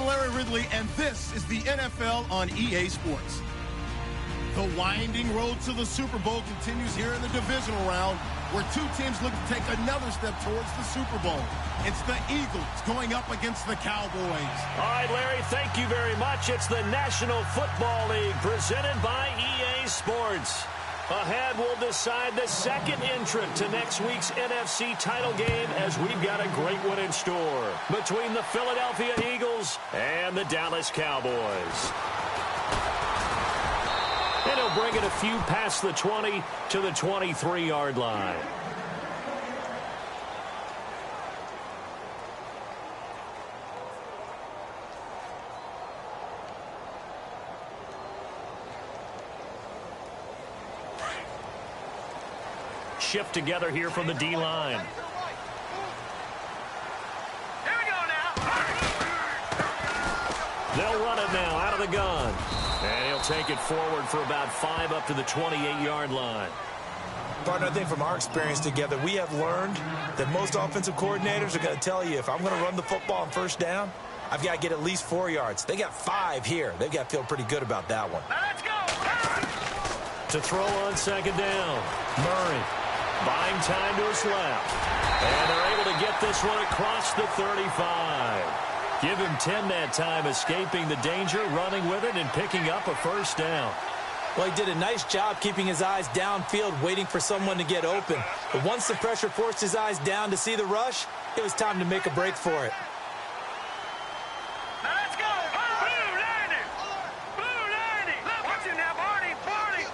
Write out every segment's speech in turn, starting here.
I'm Larry Ridley, and this is the NFL on EA Sports. The winding road to the Super Bowl continues here in the divisional round, where two teams look to take another step towards the Super Bowl. It's the Eagles going up against the Cowboys. All right, Larry, thank you very much. It's the National Football League presented by EA Sports. Ahead, we'll decide the second entrant to next week's NFC title game, as we've got a great one in store between the Philadelphia Eagles and the Dallas Cowboys. And he'll bring it a few past the 20 to the 23-yard line. Shift together here from the D-line. Here we go now. They'll run it now out of the gun. And he'll take it forward for about 5 up to the 28-yard line. Partner, I think from our experience together, we have learned that most offensive coordinators are going to tell you, if I'm going to run the football on first down, I've got to get at least 4 yards. They got 5 here. They've got to feel pretty good about that one. Now let's go. To throw on second down, Murray buying time to his left. And they're able to get this one across the 35. Give him 10 that time, escaping the danger, running with it, and picking up a first down. Well, he did a nice job keeping his eyes downfield, waiting for someone to get open. But once the pressure forced his eyes down to see the rush, it was time to make a break for it. Now let's go. Blue landing. Blue landing. Watch him now, Barney. Barney.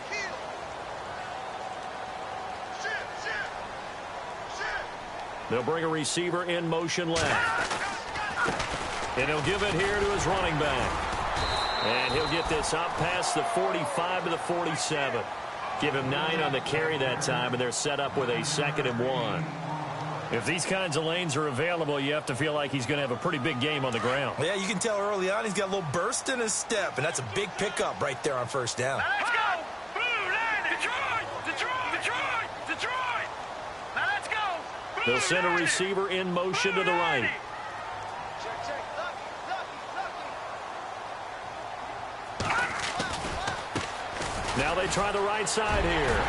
They'll bring a receiver in motion left. And he'll give it here to his running back. And he'll get this up past the 45 to the 47. Give him 9 on the carry that time, and they're set up with a 2nd and 1. If these kinds of lanes are available, you have to feel like he's going to have a pretty big game on the ground. Yeah, you can tell early on he's got a little burst in his step, and that's a big pickup right there on first down. Now let's go. Blue landing. Detroit. Detroit. Detroit. Detroit. Now let's go. Blue They'll send a landing. receiver in motion to the right. Now they try the right side here.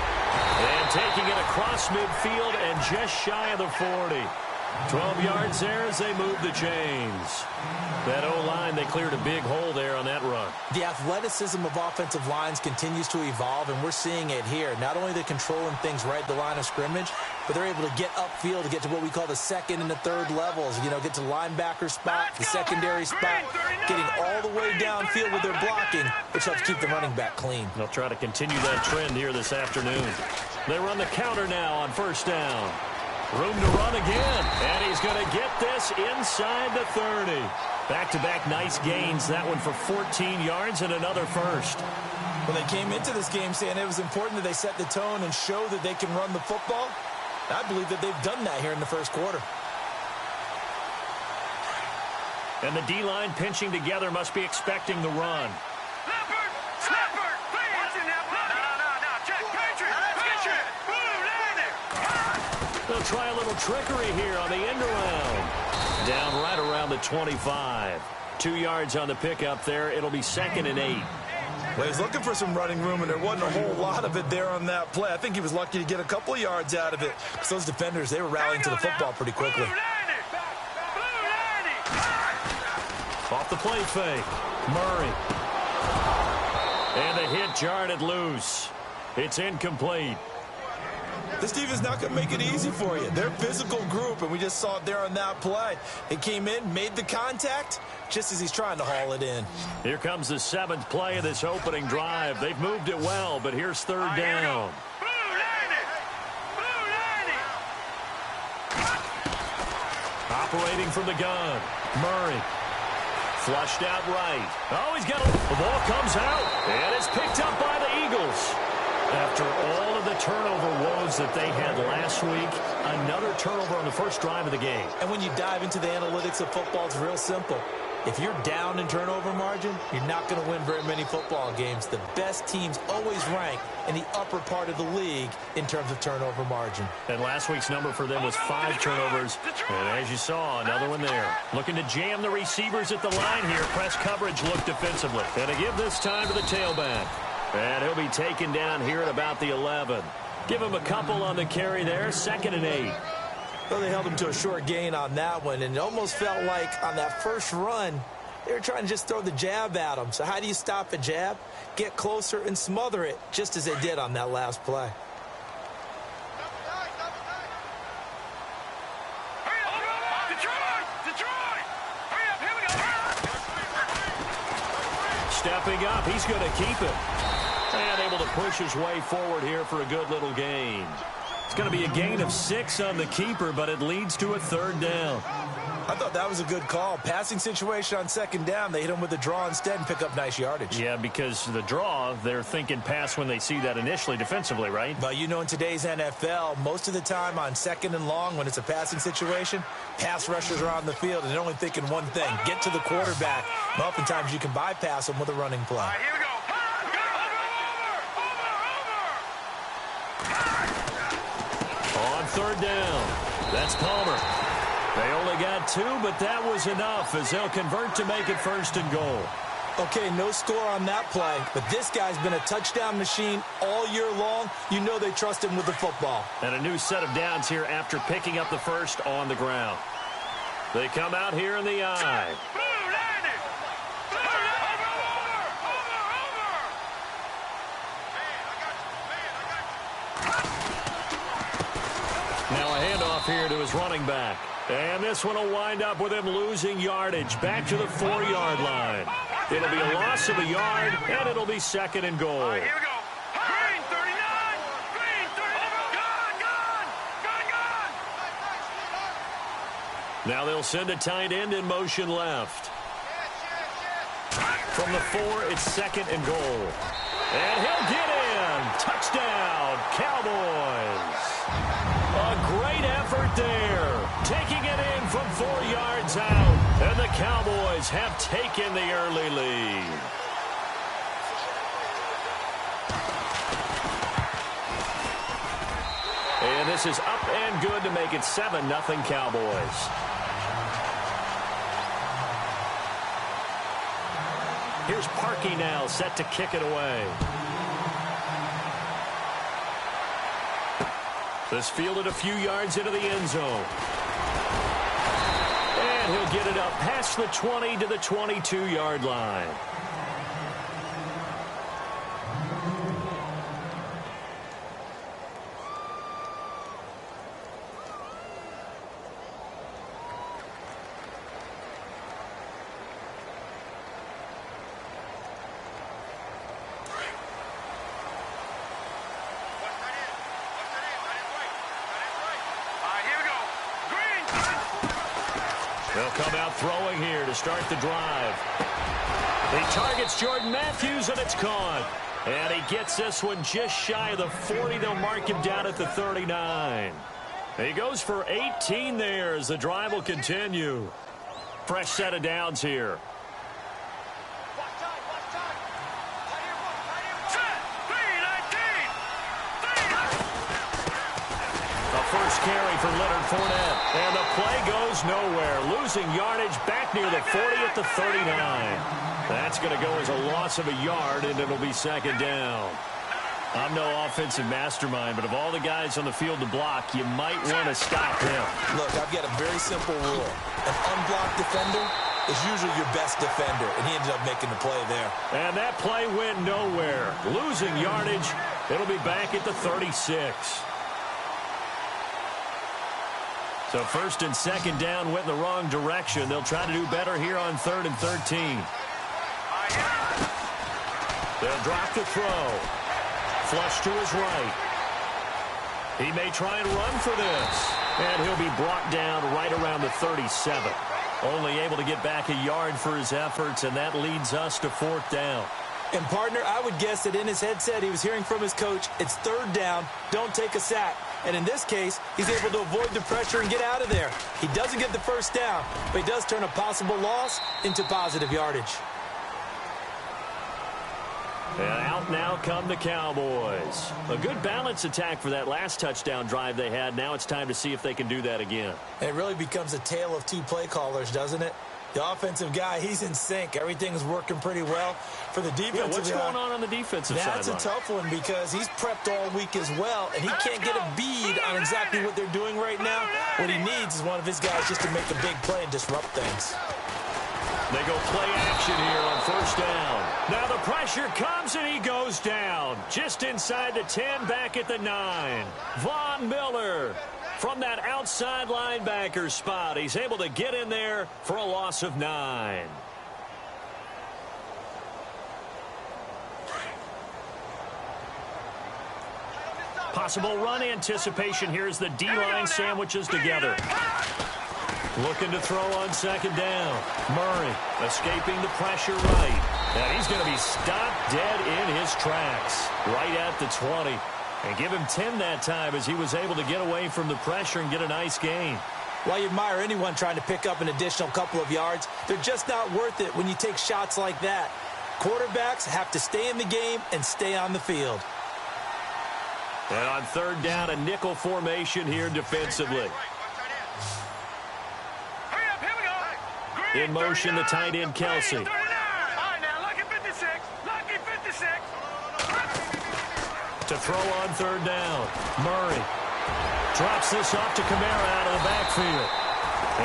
And taking it across midfield and just shy of the 40. 12 yards there as they move the chains. That O-line, they cleared a big hole there on that run. The athleticism of offensive lines continues to evolve, and we're seeing it here. Not only are they controlling things right at the line of scrimmage, but they're able to get upfield to get to what we call the 2nd and the 3rd levels. You know, get to the linebacker spot, the secondary spot, getting all the way downfield with their blocking, which helps keep the running back clean. They'll try to continue that trend here this afternoon. They run the counter now on first down. Room to run again, and he's going to get this inside the 30. Back-to-back nice gains, that one for 14 yards and another first. When they came into this game saying it was important that they set the tone and show that they can run the football, I believe that they've done that here in the first quarter. And the D-line pinching together must be expecting the run. Leopard. Leopard. Watch him now. No. Check. Patriot. Patriot. Blue landing. They'll try a little trickery here on the end around. Down right around the 25. 2 yards on the pickup there. It'll be 2nd and 8. Well, he was looking for some running room, and there wasn't a whole lot of it there on that play. I think he was lucky to get a couple of yards out of it. Because those defenders, they were rallying to the football pretty quickly. Blue landing. Blue landing. Off the play fake. Murray. And the hit jarred it loose. It's incomplete. This defense not going to make it easy for you. They're a physical group, and we just saw it there on that play. He came in, made the contact, just as he's trying to haul it in. Here comes the 7th play of this opening drive. They've moved it well, but here's 3rd down. Blue landing. Blue landing. Operating from the gun. Murray. Flushed out right. Oh, he's got the ball comes out, and it's picked up by the Eagles. After all of the turnover woes that they had last week, another turnover on the first drive of the game. And when you dive into the analytics of football, it's real simple. If you're down in turnover margin, you're not going to win very many football games. The best teams always rank in the upper part of the league in terms of turnover margin. And last week's number for them was 5 turnovers. And as you saw, another one there. Looking to jam the receivers at the line here. Press coverage look defensively. And to give this time to the tailback. And he'll be taken down here at about the 11. Give him a couple on the carry there. 2nd and 8. Well, they held him to a short gain on that one, and it almost felt like on that first run, they were trying to just throw the jab at him. So how do you stop a jab? Get closer and smother it, just as they did on that last play. Stepping up, he's going to keep it. And able to push his way forward here for a good little gain. It's going to be a gain of 6 on the keeper, but it leads to a 3rd down. I thought that was a good call. Passing situation on 2nd down. They hit him with a draw instead and pick up nice yardage. Yeah, because the draw, they're thinking pass when they see that initially defensively, right? But you know, in today's NFL, most of the time on 2nd and long, when it's a passing situation, pass rushers are on the field, and they're only thinking one thing, get to the quarterback. And oftentimes you can bypass them with a running play. All right, here we go. On 3rd down, that's Palmer. They only got 2, but that was enough as they'll convert to make it 1st and goal. Okay, no score on that play, but this guy's been a touchdown machine all year long. You know they trust him with the football. And a new set of downs here after picking up the 1st on the ground. They come out here in the eye. Now a handoff here to his running back. And this one will wind up with him losing yardage back to the 4-yard line. It'll be a loss of a yard, and it'll be 2nd and goal. All right, here we go. Green 39. Green 39. Gone. Now they'll send a tight end in motion left. From the 4, it's 2nd and goal. And he'll get in. Touchdown, Cowboys. A great effort there. Taking it in from 4 yards out. And the Cowboys have taken the early lead. And this is up and good to make it 7-0 Cowboys. Here's Parkey now, set to kick it away. This fielded a few yards into the end zone. And he'll get it up past the 20 to the 22-yard line. They'll come out throwing here to start the drive. He targets Jordan Matthews, and it's caught. And he gets this one just shy of the 40. They'll mark him down at the 39. He goes for 18 there as the drive will continue. Fresh set of downs here. First carry for Leonard Fournette. And the play goes nowhere. Losing yardage back near the 40 at the 39. That's going to go as a loss of a yard, and it'll be 2nd down. I'm no offensive mastermind, but of all the guys on the field to block, you might want to stop him. Look, I've got a very simple rule. An unblocked defender is usually your best defender, and he ended up making the play there. And that play went nowhere. Losing yardage, it'll be back at the 36. So 1st and 2nd down went in the wrong direction. They'll try to do better here on 3rd and 13. They'll drop the throw. Flush to his right. He may try and run for this. And he'll be brought down right around the 37. Only able to get back a yard for his efforts, and that leads us to 4th down. And, partner, I would guess that in his headset he was hearing from his coach, it's 3rd down, don't take a sack. And in this case, he's able to avoid the pressure and get out of there. He doesn't get the first down, but he does turn a possible loss into positive yardage. And out now come the Cowboys. A good balance attack for that last touchdown drive they had. Now it's time to see if they can do that again. It really becomes a tale of two play callers, doesn't it? The offensive guy, he's in sync. Everything's working pretty well. For the defensive what's going on the defensive side? That's a tough one because he's prepped all week as well, and he can't get a bead on exactly what they're doing right now. What he needs is one of his guys just to make a big play and disrupt things. They go play action here on first down. Now the pressure comes and he goes down. Just inside the 10, back at the 9. Von Miller from that outside linebacker spot. He's able to get in there for a loss of 9. Possible run anticipation here as the D-line sandwiches together. Looking to throw on second down. Murray escaping the pressure right. And he's going to be stopped dead in his tracks. Right at the 20. And give him 10 that time as he was able to get away from the pressure and get a nice gain. While you admire anyone trying to pick up an additional couple of yards, they're just not worth it when you take shots like that. Quarterbacks have to stay in the game and stay on the field. And on third down, a nickel formation here defensively. In motion, the tight end, Kelsey. All right, now, lucky 56. Lucky 56. To throw on third down. Murray drops this off to Kamara out of the backfield.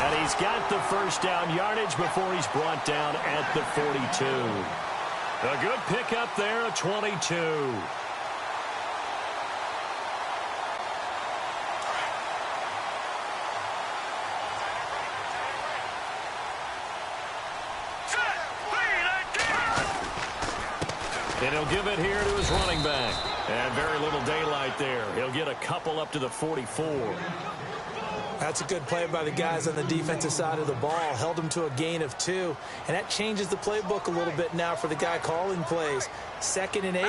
And he's got the first down yardage before he's brought down at the 42. A good pickup there, a 22. And he'll give it here to his running back. And very little daylight there. He'll get a couple up to the 44. That's a good play by the guys on the defensive side of the ball. Held him to a gain of 2. And that changes the playbook a little bit now for the guy calling plays. 2nd and 8.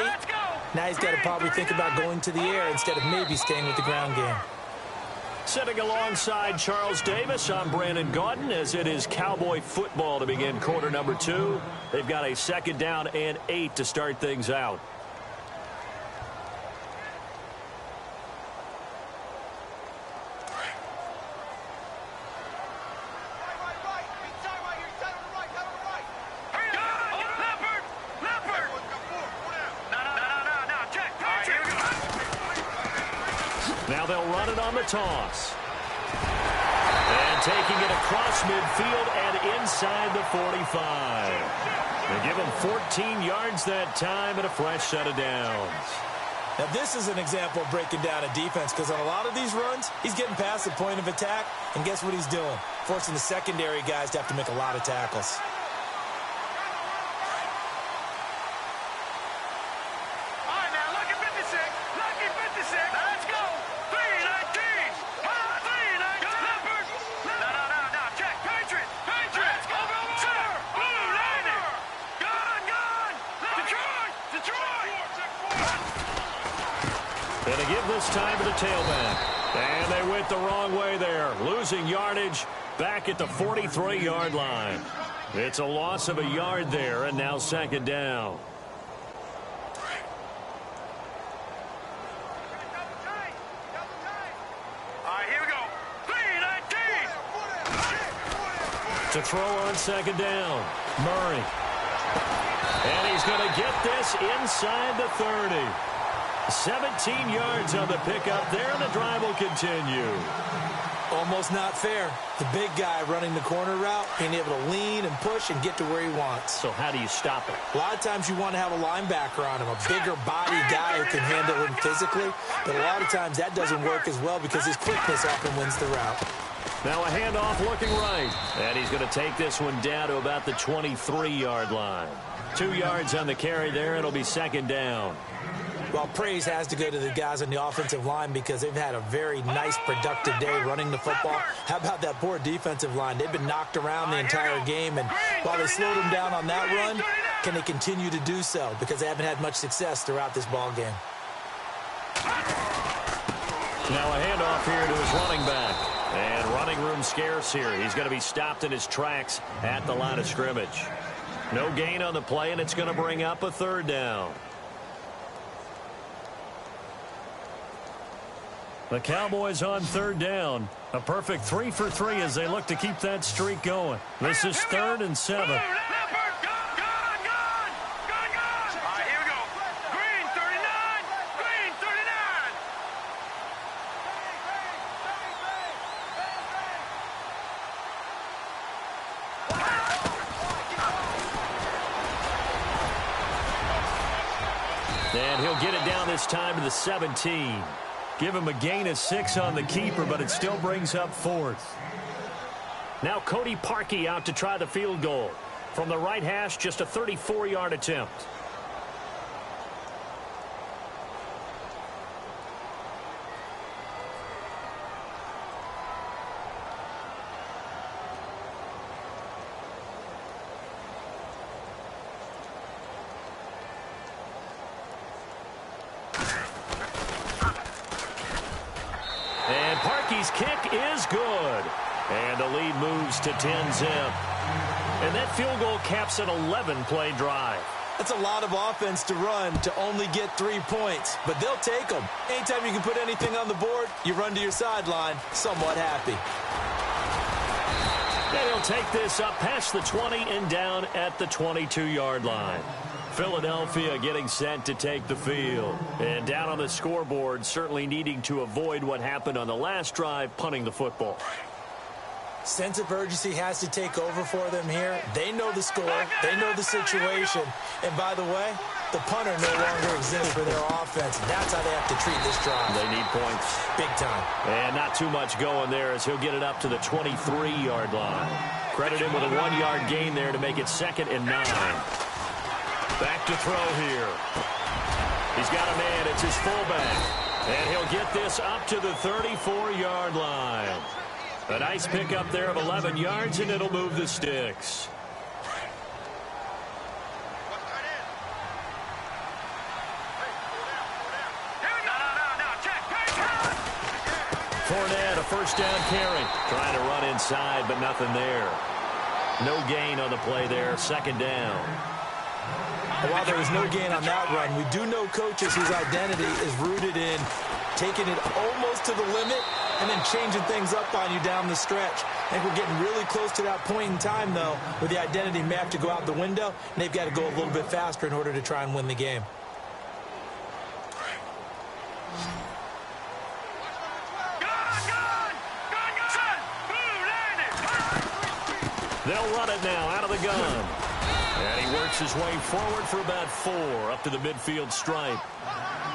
Now he's got to probably think about going to the air instead of maybe staying with the ground game. Sitting alongside Charles Davis, I'm Brandon Gaudin as it is Cowboy football to begin quarter number 2. They've got a 2nd down and 8 to start things out. Now they'll run it on the toss. And taking it across midfield and inside the 45. They give him 14 yards that time and a fresh set of downs. Now this is an example of breaking down a defense because on a lot of these runs, he's getting past the point of attack. And guess what he's doing? Forcing the secondary guys to have to make a lot of tackles. And they give this time to the tailback. And they went the wrong way there. Losing yardage back at the 43-yard line. It's a loss of a yard there, and now 2nd down. All right, here we go. 3-19. To throw on 2nd down. Murray. And he's going to get this inside the 30. 17 yards on the pickup there, and the drive will continue. Almost not fair. The big guy running the corner route, being able to lean and push and get to where he wants. So how do you stop it? A lot of times you want to have a linebacker on him, a bigger body guy who can handle him physically. But a lot of times that doesn't work as well because his quickness often wins the route. Now a handoff looking right. And he's going to take this one down to about the 23-yard line. 2 yards on the carry there. It'll be 2nd down. Well, praise has to go to the guys on the offensive line because they've had a very nice, productive day running the football. How about that poor defensive line? They've been knocked around the entire game, and while they slowed them down on that run, can they continue to do so? Because they haven't had much success throughout this ball game. Now a handoff here to his running back. And running room scarce here. He's going to be stopped in his tracks at the line of scrimmage. No gain on the play, and it's going to bring up a third down. The Cowboys on third down. A perfect 3 for 3 as they look to keep that streak going. This is 3rd and 7. And he'll get it down this time to the 17. Give him a gain of 6 on the keeper, but it still brings up 4th. Now Cody Parkey out to try the field goal. From the right hash, just a 34-yard attempt. Parkey's kick is good. And the lead moves to 10-zip. And that field goal caps an 11-play drive. That's a lot of offense to run to only get 3 points, but they'll take them. Anytime you can put anything on the board, you run to your sideline somewhat happy. And he'll take this up past the 20 and down at the 22-yard line. Philadelphia getting set to take the field. And down on the scoreboard, certainly needing to avoid what happened on the last drive, punting the football. Sense of urgency has to take over for them here. They know the score. They know the situation. And by the way, the punter no longer exists for their offense. That's how they have to treat this drive. They need points. Big time. And not too much going there as he'll get it up to the 23-yard line. Credit him with a 1-yard gain there to make it 2nd and 9. Back to throw here. He's got a man. It's his fullback. And he'll get this up to the 34-yard line. A nice pickup there of 11 yards, and it'll move the sticks. Fournette, a first down carry. Trying to run inside, but nothing there. No gain on the play there. 2nd down. While there was no gain on that run, we do know coaches whose identity is rooted in taking it almost to the limit and then changing things up on you down the stretch. I think we're getting really close to that point in time, though, where the identity may have to go out the window, and they've got to go a little bit faster in order to try and win the game. They'll run it now out of the gun. And he works his way forward for about 4 up to the midfield stripe.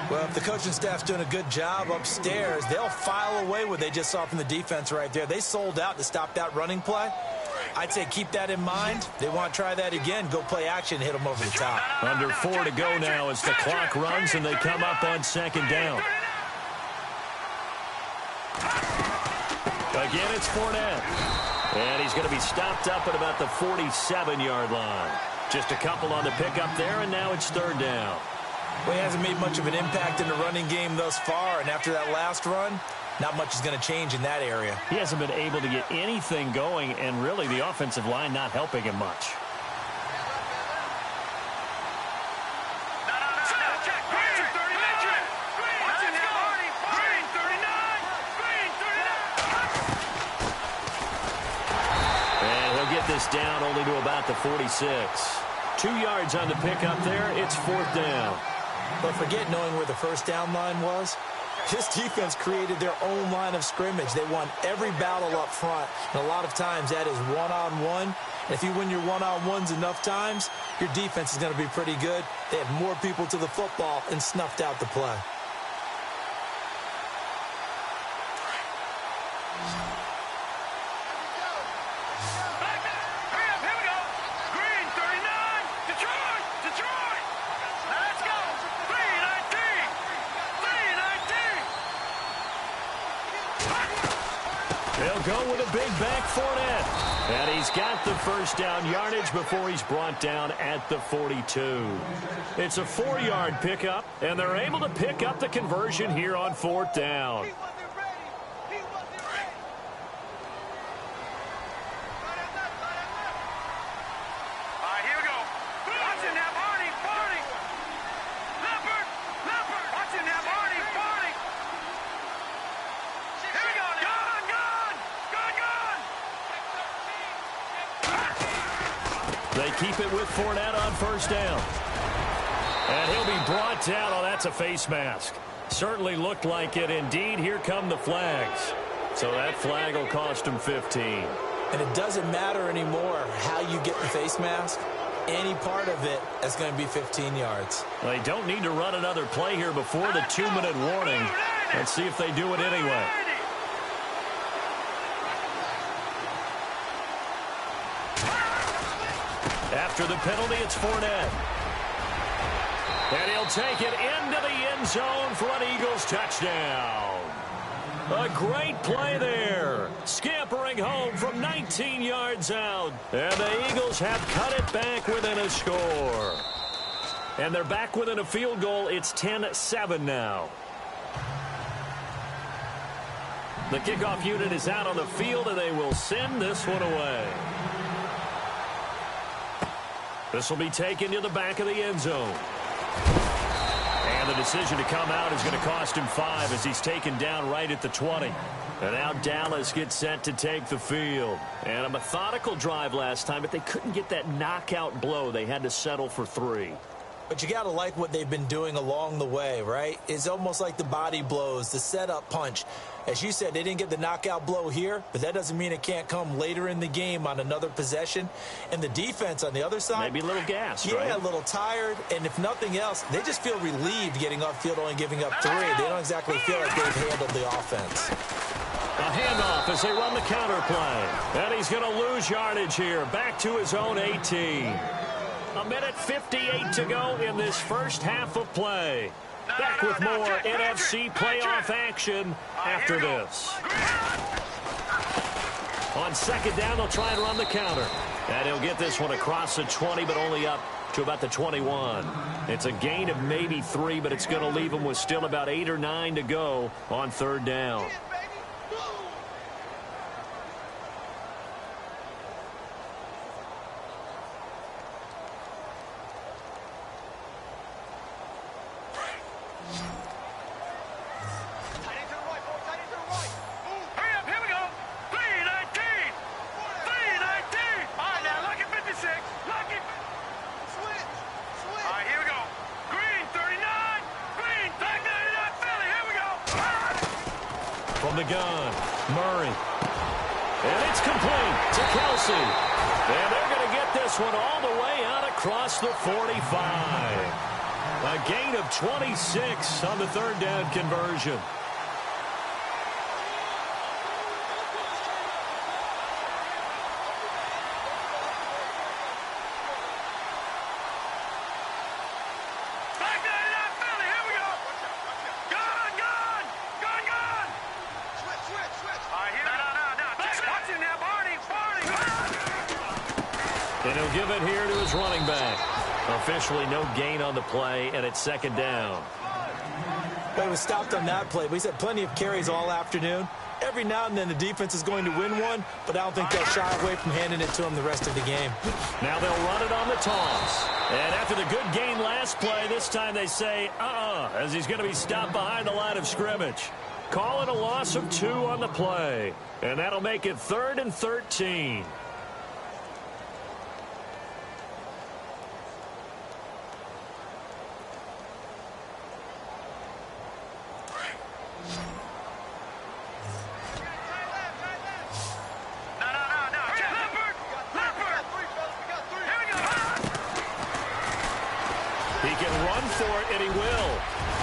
Well, if the coaching staff's doing a good job upstairs, they'll file away what they just saw from the defense right there. They sold out to stop that running play. I'd say keep that in mind. They want to try that again. Go play action, hit them over the top. Under 4 to go now as the clock runs and they come up on 2nd down. Again, it's Fournette. And he's going to be stopped up at about the 47-yard line. Just a couple on the pickup there, and now it's 3rd down. Well, he hasn't made much of an impact in the running game thus far, and after that last run, not much is going to change in that area. He hasn't been able to get anything going, and really the offensive line not helping him much. This down only to about the 46. 2 yards on the pickup there. It's 4th down. But forget knowing where the first down line was. This defense created their own line of scrimmage. They won every battle up front. And a lot of times that is one-on-one. And if you win your one-on-ones enough times, your defense is going to be pretty good. They had more people to the football and snuffed out the play. They'll go with a big back Fournette. And he's got the first down yardage before he's brought down at the 42. It's a 4-yard pickup, and they're able to pick up the conversion here on 4th down. keep it with Fournette on first down. And he'll be brought down. Oh, that's a face mask. Certainly looked like it. Indeed, here come the flags. So that flag will cost him 15. And it doesn't matter anymore how you get the face mask. Any part of it is going to be 15 yards. They don't need to run another play here before the 2-minute warning. Let's see if they do it anyway. After the penalty, it's Fournette. And he'll take it into the end zone for an Eagles touchdown. A great play there. Scampering home from 19 yards out. And the Eagles have cut it back within a score. And they're back within a field goal. It's 10-7 now. The kickoff unit is out on the field, and they will send this one away. This will be taken to the back of the end zone. And the decision to come out is going to cost him 5 as he's taken down right at the 20. And now Dallas gets set to take the field. And a methodical drive last time, but they couldn't get that knockout blow. They had to settle for 3. But you got to like what they've been doing along the way, right? It's almost like the body blows, the setup punch. As you said, they didn't get the knockout blow here, but that doesn't mean it can't come later in the game on another possession. And the defense on the other side, maybe a little gassed, right? Yeah, a little tired. And if nothing else, they just feel relieved getting upfield, only giving up 3. They don't exactly feel like they've handled the offense. A handoff as they run the counter play. And he's going to lose yardage here. Back to his own 18. A minute 58 to go in this first half of play. Back with more NFC playoff action after this. On second down, they'll try and run the counter. And he'll get this one across the 20, but only up to about the 21. It's a gain of maybe 3, but it's going to leave him with still about 8 or 9 to go on third down. From the gun, Murray. And it's complete to Kelsey. And they're going to get this one all the way out across the 45. A gain of 26 on the third down conversion. And he'll give it here to his running back. Officially no gain on the play, and it's second down. Well, he was stopped on that play, but he's had plenty of carries all afternoon. Every now and then the defense is going to win one, but I don't think they'll shy away from handing it to him the rest of the game. Now they'll run it on the toss. And after the good gain last play, this time they say, as he's going to be stopped behind the line of scrimmage. Call it a loss of 2 on the play. And that'll make it 3rd and 13. And he will.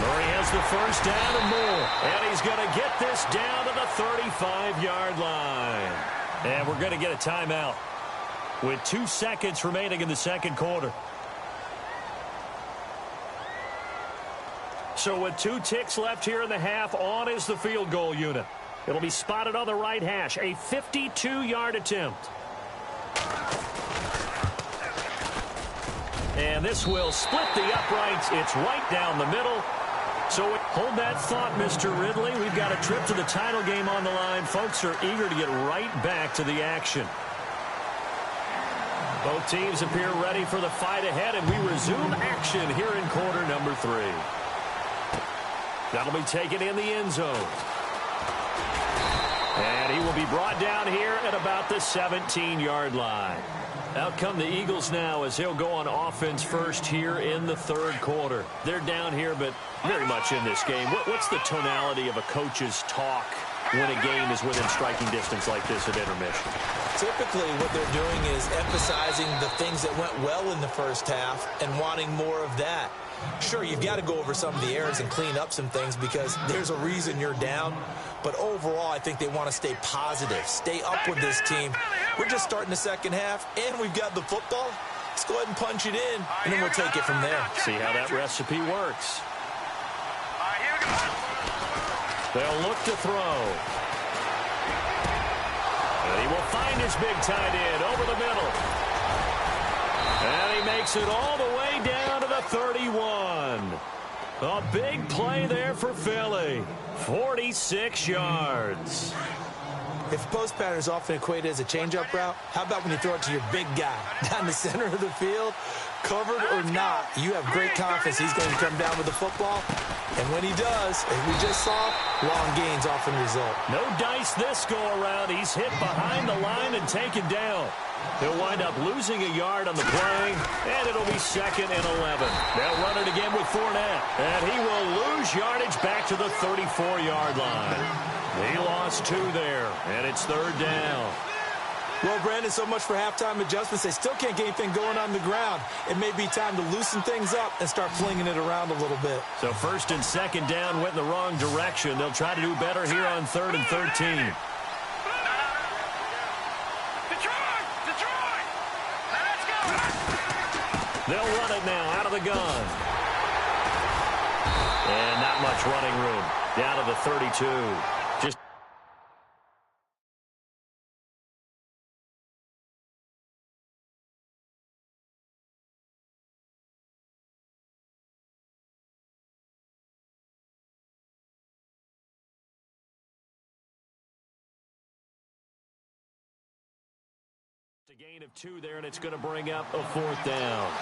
Murray has the first down and more. And he's going to get this down to the 35-yard line. And we're going to get a timeout with 2 seconds remaining in the second quarter. So with 2 ticks left here in the half, on is the field goal unit. It'll be spotted on the right hash. A 52-yard attempt. And this will split the uprights. It's right down the middle. So hold that thought, Mr. Ridley. We've got a trip to the title game on the line. Folks are eager to get right back to the action. Both teams appear ready for the fight ahead, and we resume action here in quarter number 3. That'll be taken in the end zone. And he will be brought down here at about the 17-yard line. Out come the Eagles now as he'll go on offense first here in the third quarter. They're down here, but very much in this game. What's the tonality of a coach's talk when a game is within striking distance like this at intermission? Typically, what they're doing is emphasizing the things that went well in the first half and wanting more of that. Sure, you've got to go over some of the errors and clean up some things because there's a reason you're down. But overall, I think they want to stay positive, stay up with this team. We're just starting the second half, and we've got the football. Let's go ahead and punch it in, and then we'll take it from there. See how that recipe works. They'll look to throw. And he will find his big tight end over the middle. And he makes it all the way down to the 31. A big play there for Philly. 46 yards. If post pattern is often equated as a change-up route, how about when you throw it to your big guy down the center of the field? Covered or not, you have great confidence he's going to come down with the football. And when he does, as we just saw, long gains often result. No dice this go-around. He's hit behind the line and taken down. He'll wind up losing a yard on the play, and it'll be 2nd and 11. They'll run it again with Fournette, and he will lose yardage back to the 34-yard line. He lost 2 there, and it's 3rd down. Well, Brandon, so much for halftime adjustments. They still can't get anything going on the ground. It may be time to loosen things up and start flinging it around a little bit. So 1st and 2nd down went in the wrong direction. They'll try to do better here on 3rd and 13. They'll run it now out of the gun. And not much running room. Down to the 32. Just a gain of 2 there, and it's going to bring up a 4th down.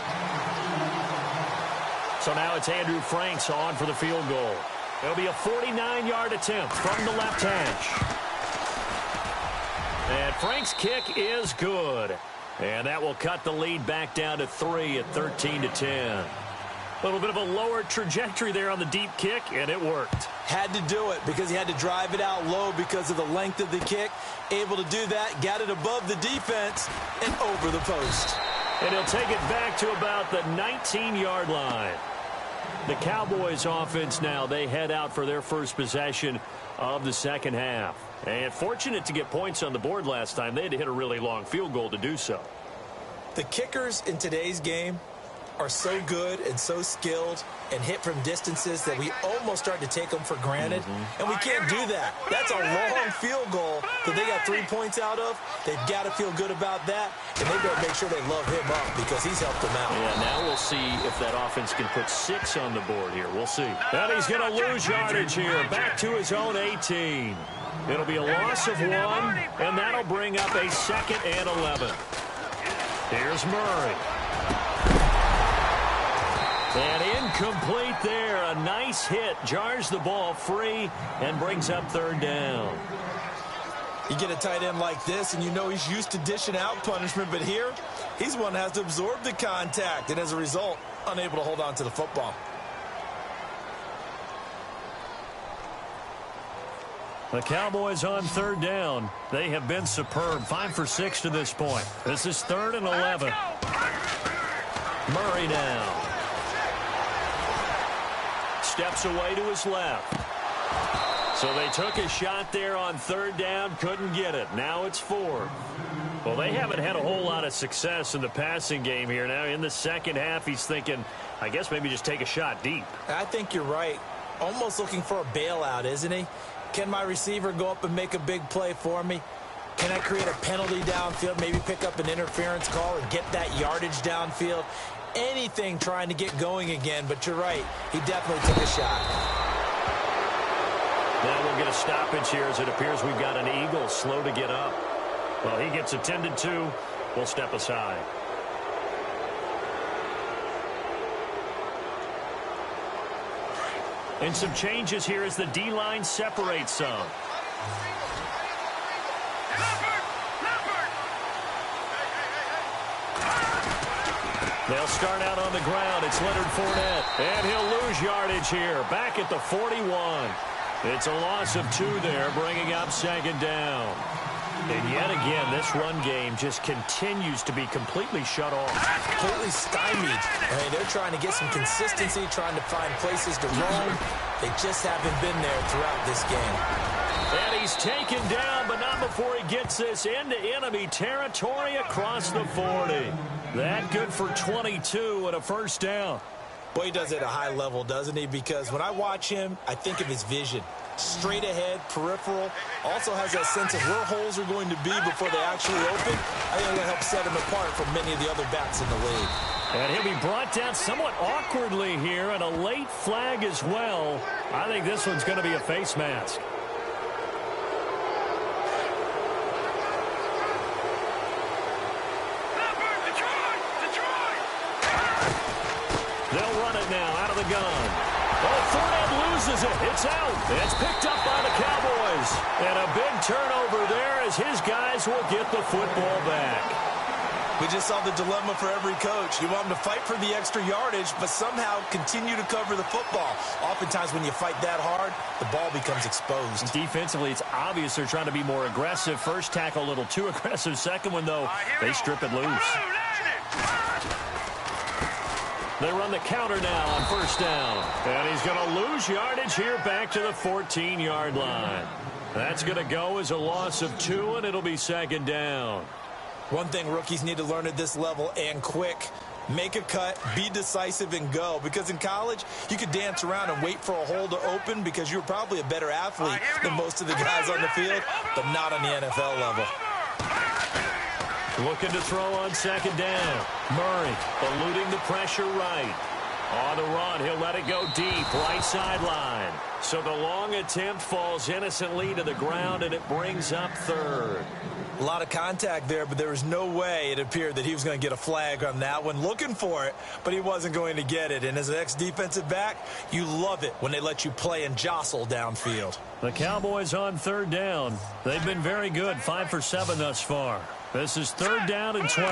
So now it's Andrew Franks on for the field goal. It'll be a 49-yard attempt from the left hash. And Franks' kick is good. And that will cut the lead back down to 3 at 13-10. A little bit of a lower trajectory there on the deep kick, and it worked. Had to do it because he had to drive it out low because of the length of the kick. Able to do that, got it above the defense, and over the post. And he'll take it back to about the 19-yard line. The Cowboys offense now, they head out for their first possession of the second half. And fortunate to get points on the board last time. They had to hit a really long field goal to do so. The kickers in today's game are so good and so skilled and hit from distances that we almost start to take them for granted. And we can't do that. That's a long field goal that they got 3 points out of. They've got to feel good about that, and they've got to make sure they love him up because he's helped them out. Yeah, now we'll see if that offense can put 6 on the board here. We'll see. And he's going to lose yardage here, back to his own 18. It'll be a loss of 1, and that'll bring up a 2nd and 11. Here's Murray. And incomplete there. A nice hit. Jars the ball free and brings up 3rd down. You get a tight end like this, and you know he's used to dishing out punishment, but here, he's one that has to absorb the contact, and as a result, unable to hold on to the football. The Cowboys on 3rd down. They have been superb. 5 for 6 to this point. This is 3rd and 11. Murray now. Steps away to his left. So they took a shot there on 3rd down, couldn't get it. Now it's 4th. Well, they haven't had a whole lot of success in the passing game here. Now in the second half, he's thinking, I guess maybe just take a shot deep. I think you're right. Almost looking for a bailout, isn't he? Can my receiver go up and make a big play for me? Can I create a penalty downfield, maybe pick up an interference call and get that yardage downfield? Anything trying to get going again, but you're right. He definitely took a shot. Now we'll get a stoppage here as it appears we've got an Eagle slow to get up. Well, he gets attended to. We'll step aside. And some changes here as the D-line separates some. They'll start out on the ground. It's Leonard Fournette. And he'll lose yardage here. Back at the 41. It's a loss of 2 there, bringing up second down. And yet again, this run game just continues to be completely shut off. Completely stymied. I mean, they're trying to get some consistency, trying to find places to roam. They just haven't been there throughout this game. And he's taken down, but not before he gets this into enemy territory across the 40. That good for 22 and a first down. Boy, he does it at a high level, doesn't he? Because when I watch him, I think of his vision. Straight ahead, peripheral. Also has that sense of where holes are going to be before they actually open. I think that helps set him apart from many of the other backs in the league. And he'll be brought down somewhat awkwardly here, and a late flag as well. I think this one's going to be a face mask. They'll run it now out of the gun. Oh, Fournette loses it. It's out. It's picked up by the Cowboys. And a big turnover there as his guys will get the football back. We just saw the dilemma for every coach. You want them to fight for the extra yardage, but somehow continue to cover the football. Oftentimes when you fight that hard, the ball becomes exposed. Defensively, it's obvious they're trying to be more aggressive. First tackle a little too aggressive. Second one, though, they strip it loose. They run the counter now on first down. And he's going to lose yardage here back to the 14-yard line. That's going to go as a loss of 2, and it'll be second down. One thing rookies need to learn at this level, and quick, make a cut, be decisive, and go. Because in college, you could dance around and wait for a hole to open because you're probably a better athlete than most of the guys on the field, but not on the NFL level. Looking to throw on second down. Murray eluding the pressure right. On the run, he'll let it go deep, right sideline. So the long attempt falls innocently to the ground, and it brings up third. A lot of contact there, but there was no way it appeared that he was going to get a flag on that one. Looking for it, but he wasn't going to get it. And as an ex-defensive back, you love it when they let you play and jostle downfield. The Cowboys on third down. They've been very good, 5 for 7 thus far. This is third down and 12.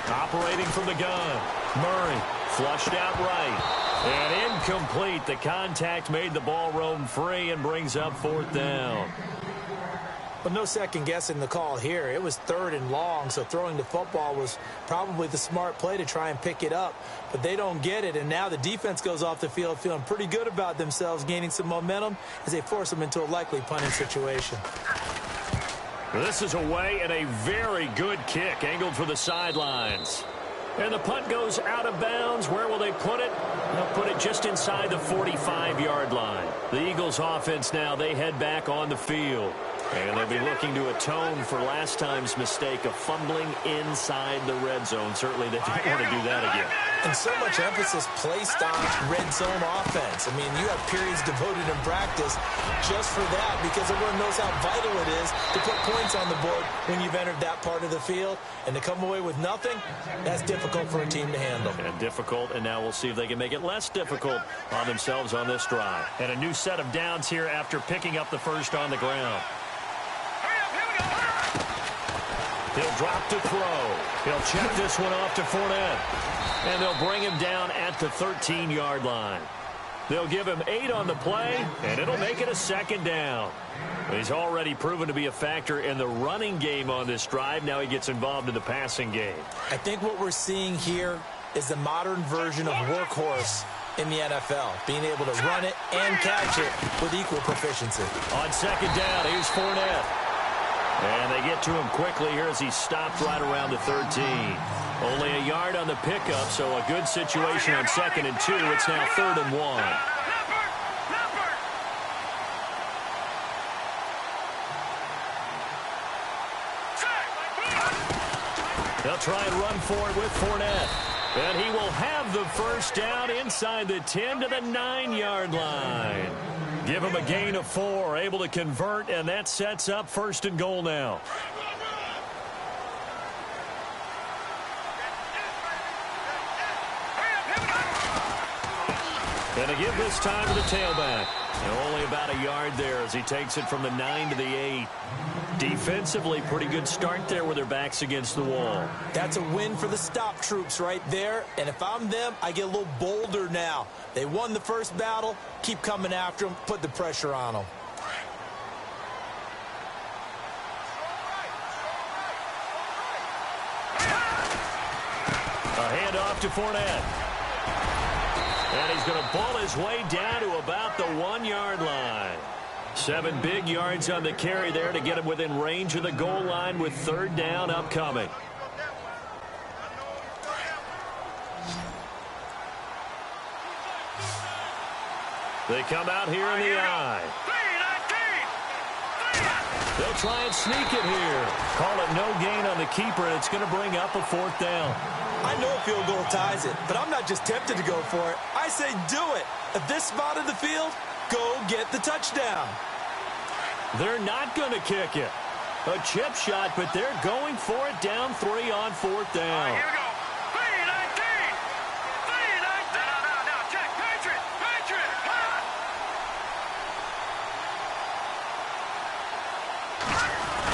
Operating from the gun. Murray flushed out right. And incomplete. The contact made the ball roam free and brings up fourth down. But no second guessing the call here. It was third and long, so throwing the football was probably the smart play to try and pick it up. But they don't get it, and now the defense goes off the field feeling pretty good about themselves, gaining some momentum as they force them into a likely punting situation. This is away and a very good kick angled for the sidelines. And the punt goes out of bounds. Where will they put it? They'll put it just inside the 45-yard line. The Eagles offense now, they head back on the field. And they'll be looking to atone for last time's mistake of fumbling inside the red zone. Certainly they don't want to do that again. And so much emphasis placed on red zone offense. I mean, you have periods devoted in practice just for that because everyone knows how vital it is to put points on the board when you've entered that part of the field. And to come away with nothing, that's difficult for a team to handle. And difficult, and now we'll see if they can make it less difficult on themselves on this drive. And a new set of downs here after picking up the first on the ground. He'll drop to throw. He'll check this one off to Fournette. And they'll bring him down at the 13-yard line. They'll give him 8 on the play, and it'll make it a second down. He's already proven to be a factor in the running game on this drive. Now he gets involved in the passing game. I think what we're seeing here is the modern version of workhorse in the NFL, being able to run it and catch it with equal proficiency. On second down, here's Fournette. And they get to him quickly here as he stopped right around the 13. Only a yard on the pickup, so a good situation on second and 2. It's now third and 1. They'll try and run for it with Fournette. And he will have the first down inside the 10 to the 9-yard line. Give him a gain of 4, able to convert, and that sets up first and goal now. And to give this time to the tailback. And only about a yard there as he takes it from the 9 to the 8. Defensively, pretty good start there with their backs against the wall. That's a win for the stop troops right there. And if I'm them, I get a little bolder now. They won the first battle. Keep coming after them. Put the pressure on them. A handoff to Fournette. And he's going to ball his way down to about the 1-yard line. 7 big yards on the carry there to get him within range of the goal line with 3rd down upcoming. They come out here in the eye. They'll try and sneak it here. Call it no gain on the keeper, and it's going to bring up a 4th down. I know a field goal ties it, but I'm not just tempted to go for it. I say do it. At this spot in the field, go get the touchdown. They're not going to kick it. A chip shot, but they're going for it down 3 on 4th down. Here we go. 3-19. 3-19. No. Check. Patriot.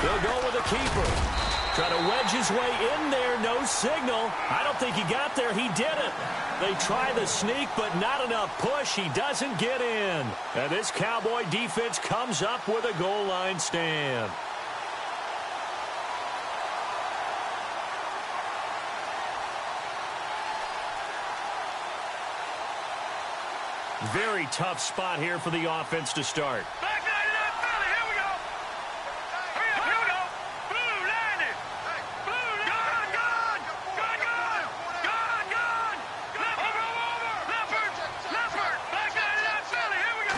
They'll go with a keeper. Try to wedge his way in there. No signal. I don't think he got there. He did it. They try the sneak, but not enough push. He doesn't get in. And this Cowboy defense comes up with a goal line stand. Very tough spot here for the offense to start. Back 99 Philly. Here we go. Here we go. Blue landed. Blue landed. Gone. Leopard. Back 99 Philly. Here we go.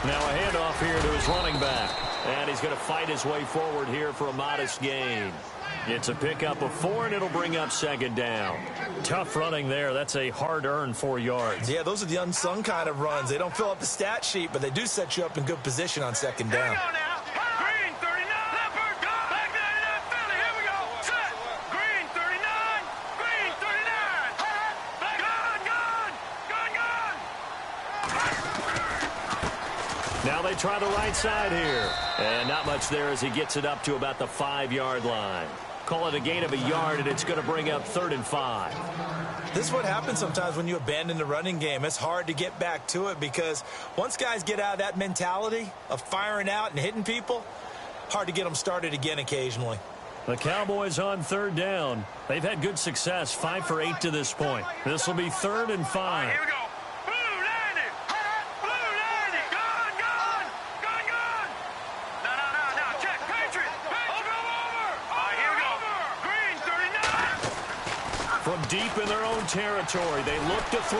Now a handoff here to his running back. And he's going to fight his way forward here for a modest gain. It's a pickup of 4, and it'll bring up 2nd down. Tough running there. That's a hard-earned 4 yards. Yeah, those are the unsung kind of runs. They don't fill up the stat sheet, but they do set you up in good position on 2nd down. Here we go now. Green 39. Leopard. Gone. Back 99 Philly. Here we go. Set. Green 39. Green 39. Gone. Now they try the right side here. And not much there as he gets it up to about the 5-yard line. Call it a gain of a yard, and it's going to bring up 3rd and 5. This is what happens sometimes when you abandon the running game. It's hard to get back to it because once guys get out of that mentality of firing out and hitting people, hard to get them started again occasionally. The Cowboys on 3rd down. They've had good success, 5 for 8 to this point. This will be 3rd and 5. Here we go. Blue landed. Gone. No. Check. Patriot. Over. Here we go. Green 39. From deep in their own territory, they look to throw.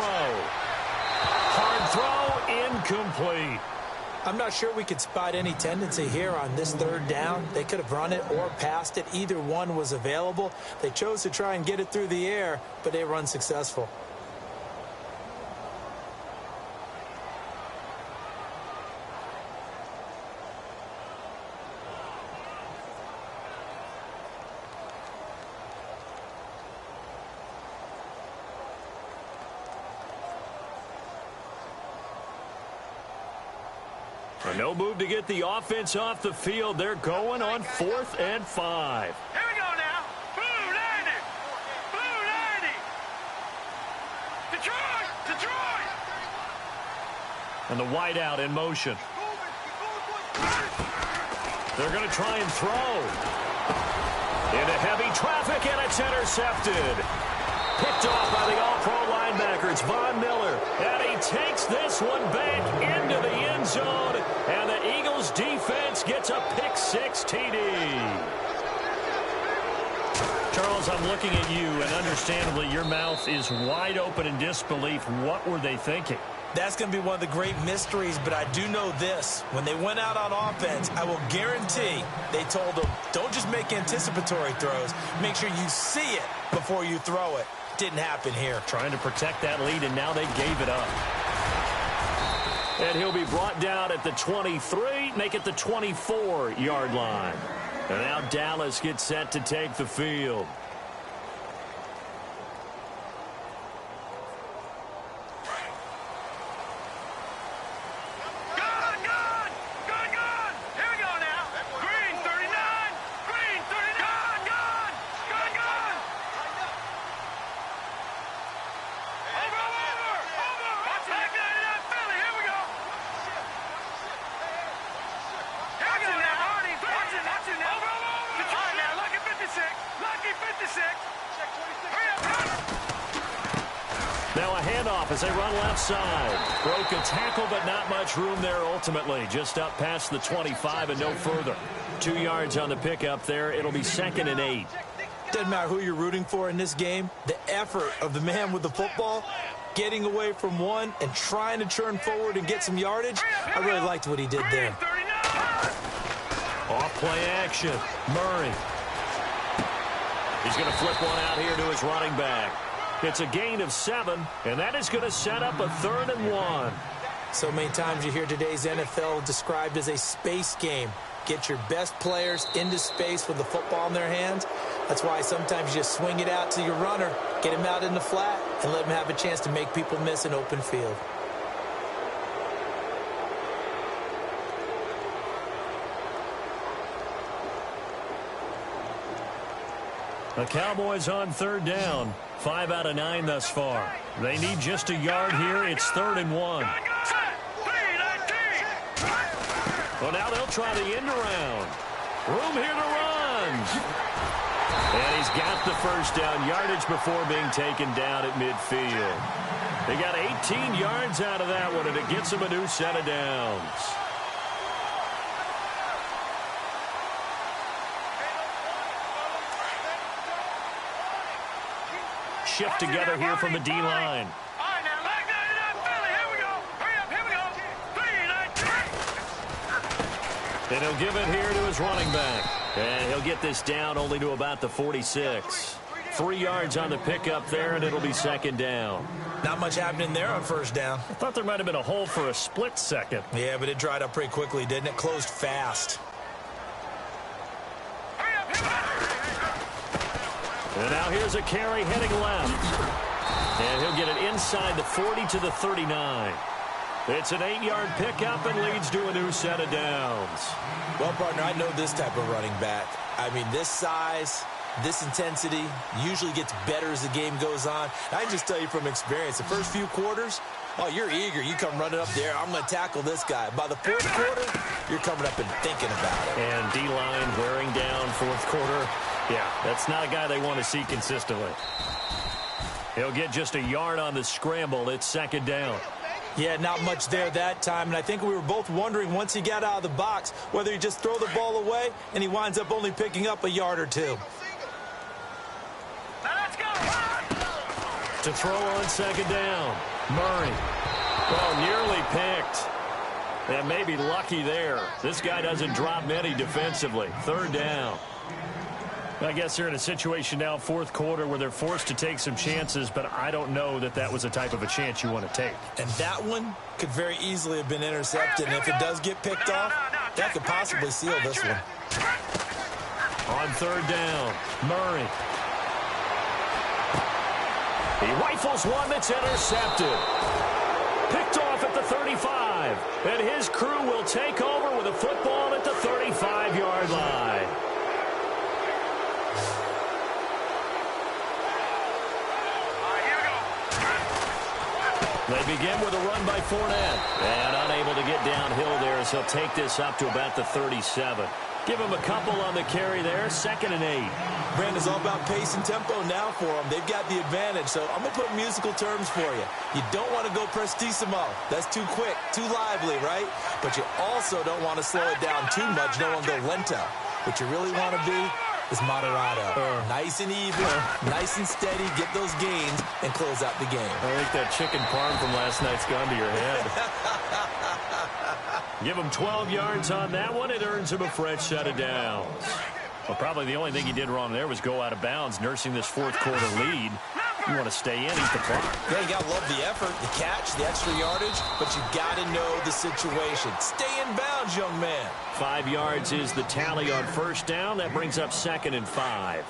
Hard throw, incomplete. I'm not sure we could spot any tendency here on this 3rd down. They could have run it or passed it. Either one was available. They chose to try and get it through the air, but they were unsuccessful. No move to get the offense off the field. They're going on 4th and 5. Here we go now. Blue landed. Detroit. And the wideout in motion. They're going to try and throw. Into heavy traffic, and it's intercepted. Picked off by the all-pro linebacker. It's Von Miller. And he takes this one back into the end zone. And the Eagles defense gets a pick-6 TD. Charles, I'm looking at you, and understandably, your mouth is wide open in disbelief. What were they thinking? That's going to be one of the great mysteries, but I do know this. When they went out on offense, I will guarantee they told them, don't just make anticipatory throws. Make sure you see it before you throw it. Didn't happen here. Trying to protect that lead, and now they gave it up. And he'll be brought down at the 23, make it the 24-yard line. And now Dallas gets set to take the field. Gone. Here we go now. Now a handoff as they run left side. Broke a tackle, but not much room there ultimately. Just up past the 25 and no further. 2 yards on the pickup there. It'll be 2nd and 8. Doesn't matter who you're rooting for in this game. The effort of the man with the football, getting away from one and trying to turn forward and get some yardage. I really liked what he did there. Off play action. Murray. He's going to flip one out here to his running back. It's a gain of 7, and that is going to set up a 3rd and 1. So many times you hear today's NFL described as a space game. Get your best players into space with the football in their hands. That's why sometimes you just swing it out to your runner, get him out in the flat, and let him have a chance to make people miss an open field. The Cowboys on 3rd down. 5 out of 9 thus far. They need just a yard here. It's 3rd and 1. Well, now they'll try the end around. Room here to run. And he's got the first down. Yardage before being taken down at midfield. They got 18 yards out of that one, and it gets them a new set of downs. Shift together here from the D-line. And he'll give it here to his running back. And he'll get this down only to about the 46. 3 yards on the pickup there, and it'll be 2nd down. Not much happening there on 1st down. I thought there might have been a hole for a split second. Yeah, but it dried up pretty quickly, didn't it? Closed fast. And now here's a carry heading left. And he'll get it inside the 40 to the 39. It's an 8-yard pickup and leads to a new set of downs. Well, partner, I know this type of running back. I mean, this size, this intensity usually gets better as the game goes on. I can just tell you from experience, the first few quarters, oh, you're eager. You come running up there. I'm going to tackle this guy. By the 4th quarter, you're coming up and thinking about it. And D-line wearing down 4th quarter. Yeah, that's not a guy they want to see consistently. He'll get just a yard on the scramble. It's 2nd down. Yeah, not much there that time, and I think we were both wondering once he got out of the box whether he just throw the ball away and he winds up only picking up a yard or 2. Let's go. To throw on 2nd down. Murray. Well, nearly picked. And maybe lucky there. This guy doesn't drop many defensively. 3rd down. I guess they're in a situation now, 4th quarter, where they're forced to take some chances, but I don't know that that was the type of a chance you want to take. And that one could very easily have been intercepted, and if it does get picked off, that could possibly seal this one. On 3rd down, Murray. He rifles one that's intercepted. Picked off at the 35, and his crew will take over with a football at the 35-yard line. They begin with a run by Fournette. And unable to get downhill there as he'll take this up to about the 37. Give him a couple on the carry there. 2nd and 8. Brandon's all about pace and tempo now for them. They've got the advantage, so I'm going to put musical terms for you. You don't want to go prestissimo. That's too quick, too lively, right? But you also don't want to slow it down too much. You don't want to go lento. What you really want to be is moderato. Nice and even, nice and steady, get those gains, and close out the game. I think that chicken parm from last night's gone to your head. Give him 12 yards on that one. It earns him a fresh set of downs. Well, probably the only thing he did wrong there was go out of bounds, nursing this 4th quarter lead. You want to stay in, eat the clock. Yeah, you got to love the effort, the catch, the extra yardage, but you got to know the situation. Stay in bounds, young man. 5 yards is the tally on 1st down. That brings up 2nd and 5.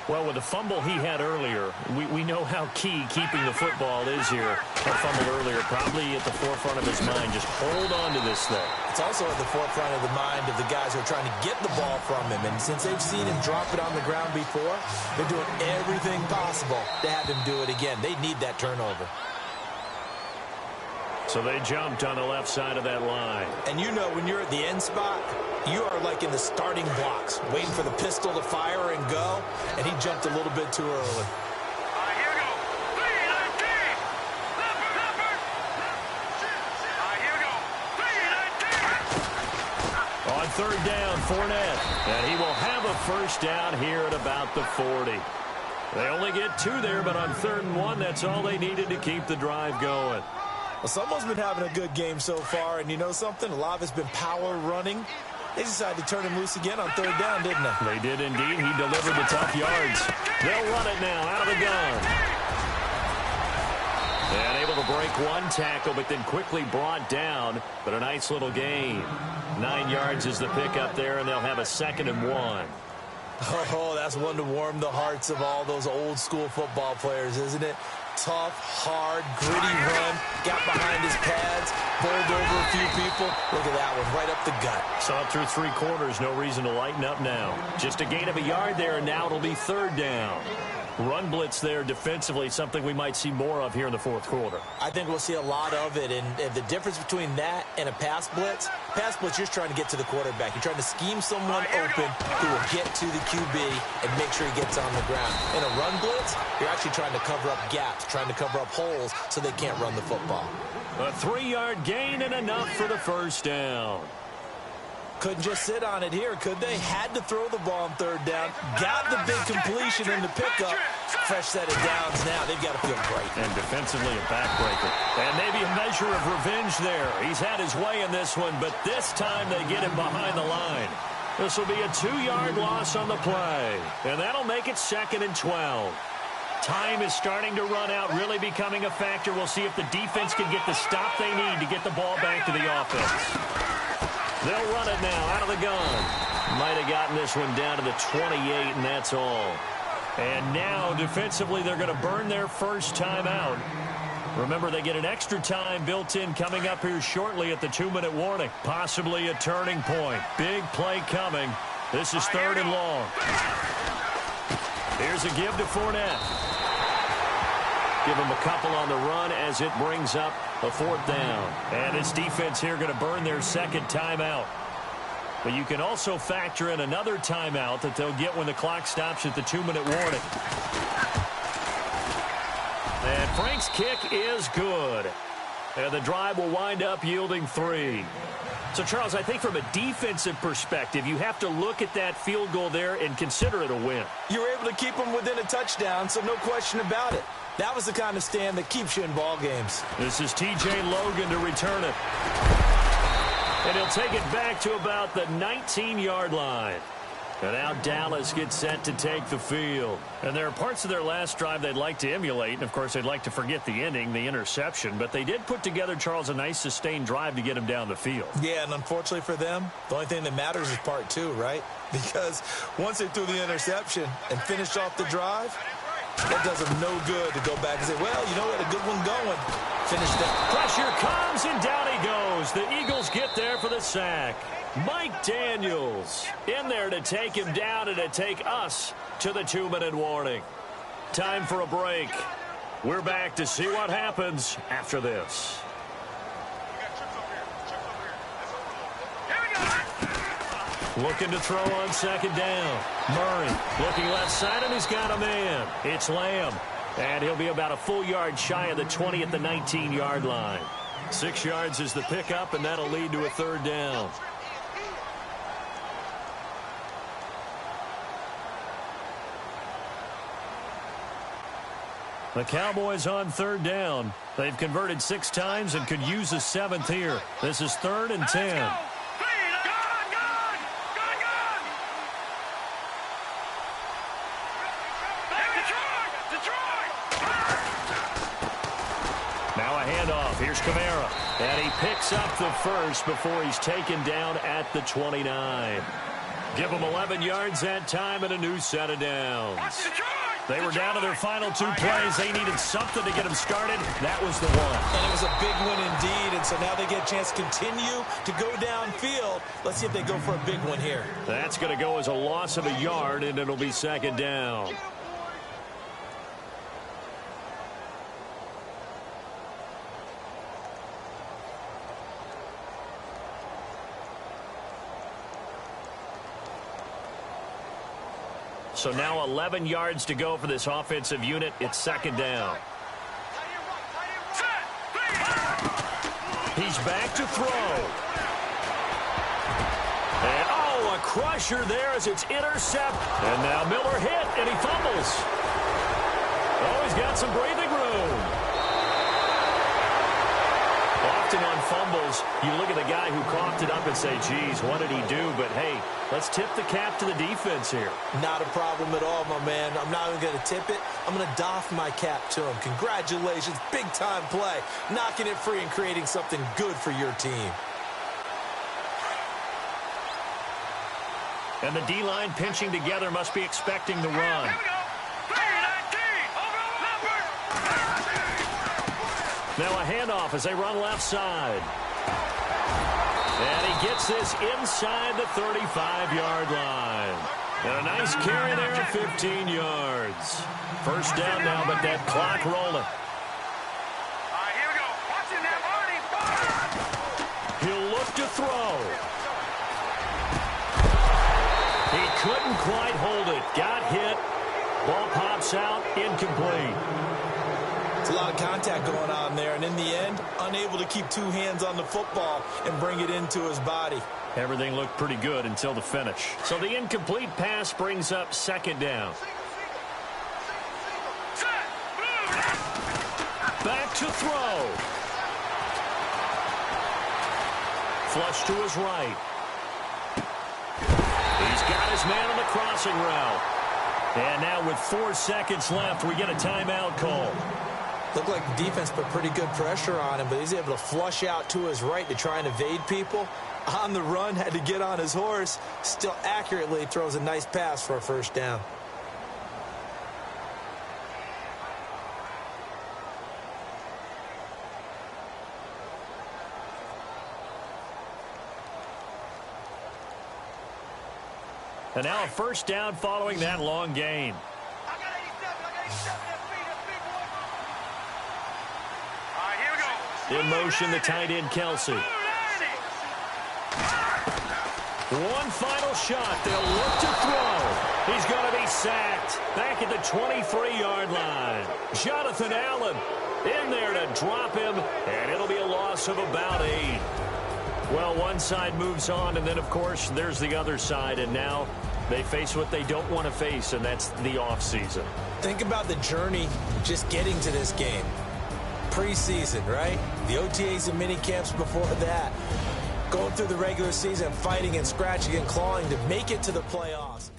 Well, with the fumble he had earlier, we know how key keeping the football is here. That fumble earlier probably at the forefront of his mind. Just hold on to this thing. It's also at the forefront of the mind of the guys who are trying to get the ball from him. And since they've seen him drop it on the ground before, they're doing everything possible to have him do it again. They need that turnover. So they jumped on the left side of that line. And you know when you're at the end spot, you are like in the starting blocks, waiting for the pistol to fire and go, and he jumped a little bit too early. Here we go. third down, Fournette. And he will have a first down here at about the 40. They only get 2 there, but on 3rd and 1, that's all they needed to keep the drive going. Well, someone's been having a good game so far, and you know something? A lot of it's been power running. They decided to turn him loose again on 3rd down, didn't they? They did indeed. He delivered the tough yards. They'll run it now out of the gun. And able to break 1 tackle, but then quickly brought down. But a nice little gain. 9 yards is the pickup there, and they'll have a 2nd and 1. Oh, that's one to warm the hearts of all those old-school football players, isn't it? Tough, hard, gritty run. Got behind his pads, bowled over a few people. Look at that one, right up the gut. Saw it through 3 quarters. No reason to lighten up now. Just a gain of a yard there, and now it'll be 3rd down. Run blitz there defensively, something we might see more of here in the 4th quarter. I think we'll see a lot of it, and the difference between that and a pass blitz, you're just trying to get to the quarterback. You're trying to scheme someone open who will get to the QB and make sure he gets on the ground. In a run blitz, you're actually trying to cover up gaps, trying to cover up holes so they can't run the football. A 3-yard gain and enough for the first down. Couldn't just sit on it here, could they? Had to throw the ball on 3rd down. Got the big completion in the pickup. Fresh set of downs now. They've got to feel great. And defensively a backbreaker. And maybe a measure of revenge there. He's had his way in this one, but this time they get him behind the line. This will be a 2-yard loss on the play. And that'll make it 2nd and 12. Time is starting to run out, really becoming a factor. We'll see if the defense can get the stop they need to get the ball back to the offense. They'll run it now out of the gun. Might have gotten this one down to the 28, and that's all. And now, defensively, they're going to burn their first time out. Remember, they get an extra time built in coming up here shortly at the 2-minute warning. Possibly a turning point. Big play coming. This is 3rd and long. Here's a give to Fournette. Give him a couple on the run as it brings up a 4th down. And this defense here going to burn their 2nd timeout. But you can also factor in another timeout that they'll get when the clock stops at the 2-minute warning. And Frank's kick is good. And the drive will wind up yielding 3. So, Charles, I think from a defensive perspective, you have to look at that field goal there and consider it a win. You were able to keep them within a touchdown, so no question about it. That was the kind of stand that keeps you in ball games. This is T.J. Logan to return it. And he'll take it back to about the 19-yard line. And now Dallas gets set to take the field. And there are parts of their last drive they'd like to emulate. And, of course, they'd like to forget the ending, the interception. But they did put together, Charles, a nice sustained drive to get him down the field. Yeah, and unfortunately for them, the only thing that matters is part 2, right? Because once they threw the interception and finished off the drive, that does them no good to go back and say, well, you know what, a good one going. Finish that. Pressure comes, and down he goes. The Eagles get there for the sack. Mike Daniels in there to take him down and to take us to the 2-minute warning. Time for a break. We're back to see what happens after this. Looking to throw on 2nd down. Murray looking left side, and he's got a man. It's Lamb. And he'll be about a full yard shy of the 20 at the 19-yard line. 6 yards is the pickup, and that'll lead to a 3rd down. The Cowboys on 3rd down. They've converted 6 times and could use a 7th here. This is 3rd and 10. Here's Kamara, and he picks up the first before he's taken down at the 29. Give them 11 yards that time and a new set of downs. They were down to their final 2 plays. They needed something to get them started. That was the one. And it was a big one indeed, and so now they get a chance to continue to go downfield. Let's see if they go for a big one here. That's going to go as a loss of a yard, and it'll be 2nd down. So now 11 yards to go for this offensive unit. It's 2nd down. He's back to throw. And crusher there as it's intercept. And now Miller hit, and he fumbles. Oh, he's got some breathing room. Often on fumbles, you look at the guy who coughed it up and say, geez, what did he do? But, hey, let's tip the cap to the defense here. Not a problem at all, my man. I'm not even going to tip it. I'm going to doff my cap to him. Congratulations. Big-time play. Knocking it free and creating something good for your team. And the D-line pinching together must be expecting the run. Here we go. Play 19. Over Now a handoff as they run left side. And he gets this inside the 35-yard line. And a nice carry there at 15 yards. First down now, but that clock rolling. All right, here we go. Watch it now, Artie. He'll look to throw. He couldn't quite hold it. Got hit. Ball pops out. Incomplete. It's a lot of contact going on there, and in the end, unable to keep two hands on the football and bring it into his body. Everything looked pretty good until the finish. So the incomplete pass brings up second down. Back to throw. Flush to his right. He's got his man on the crossing route. And now with 4 seconds left, we get a timeout call. Looked like the defense put pretty good pressure on him, but he's able to flush out to his right to try and evade people. On the run, had to get on his horse. Still accurately throws a nice pass for a first down. And now a first down following that long gain. I got 87. That's big, boy. All right, here we go. In motion, the tight end, Kelsey. One final shot. They'll look to throw. He's going to be sacked. Back at the 23-yard line. Jonathan Allen in there to drop him, and it'll be a loss of about 8. Well, one side moves on, and then, of course, there's the other side, and now they face what they don't want to face, and that's the offseason. Think about the journey just getting to this game. Preseason, right? The OTAs and mini camps before that. Going through the regular season, fighting and scratching and clawing to make it to the playoffs.